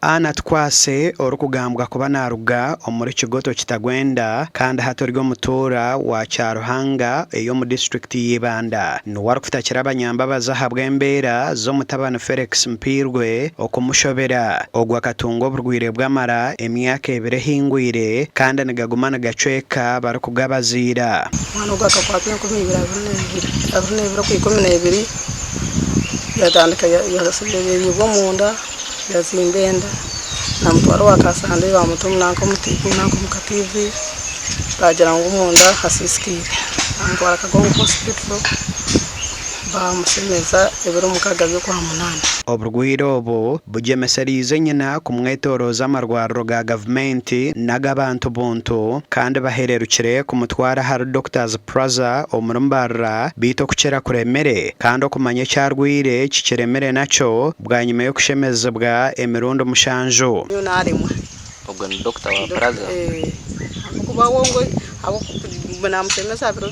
Ana Twase orukugambwa kuba naruga omuri kigoto kitagwenda kandi hatoryo mutora wa Kyaruhanga eyo mu district y'Ibanda nuwari kufitakira abanyambabaza habwe embeera zo mutabano Felix Mpirwe okumushobera ogwa katungo burwire bw'amara emyaka 2 hingwire kandi nigagumana gacweka barukugabazira mwana ugakakwatira ku 2012 yatandika yasubire yugo munda yazimbenda na mutwaro wakasande bamutumu nanko mutiku nanko mukativi bagira ngo munda hasiskire amutwara kagongo hospital bamusemeza ebero mukagabyo kwa munana oburwiro obo bugemeserize nyina kumwetoroza amarwariro ga gavumenti n'agabantu buntu kandi bahererukire kumutwara hari Doctors Plaza omurumbarra bito kuchera kuremere kandi okumanya cyarwire kikiremere naco bwanyuma yo kushemezebwa emirundo mushanjo yo narimwe ubwo ni Dr. wa Plaza kuba wongo abo banamusemeza biro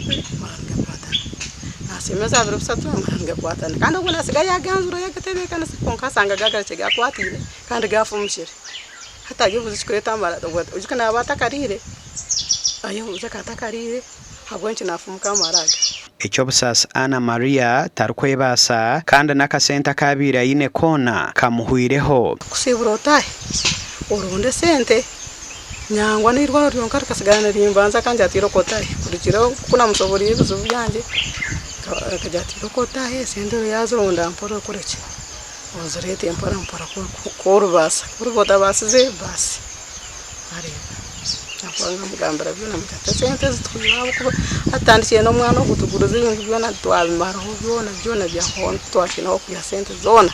semeza biro bisatu amaranga kwatana kandi ubona sigaye yaganzura yagatebe kana sikonka sanga gagace gakwatire kandi gafumshire hata givuze chikureta amara ujikana abatakarire ayo uzakatakarire habwenchi nafumuka amaraga icyo busasa Ana Maria tarukwebasa kandi nakasenta kabira ine kona kamuhwireho kusiburotaye urunde sente nyangwa nirwa ryonka kasigana rimbanza kandi atiro kotaye kurikiro kuna musobori ibizo byanje akajatiro kotaye sendero yazoronda mporo kureke wazarete mpora kurubasa kurubota basize basi ari nakwanga mugambara byo namutata sente zitwirabo kuba atandikiye no mwana gutuguruza ibintu byona twabimara byona bya hon twashina ho kuya sente zona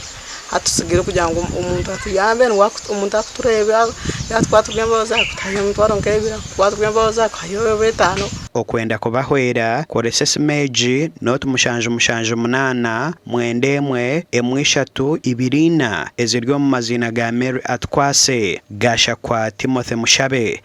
atusigire kugira ngo umuntu atuyambe umuntu akutureba yatwatubwemba zakutaye mutwaro nkebira twatubwemba zakayo betano okwenda kubahwera koresesa meji not mushanje munana mwendemwe emwishatu ibirina eziryo mu mazina ga Mary Atkwase gasha kwa Timothy Mushabe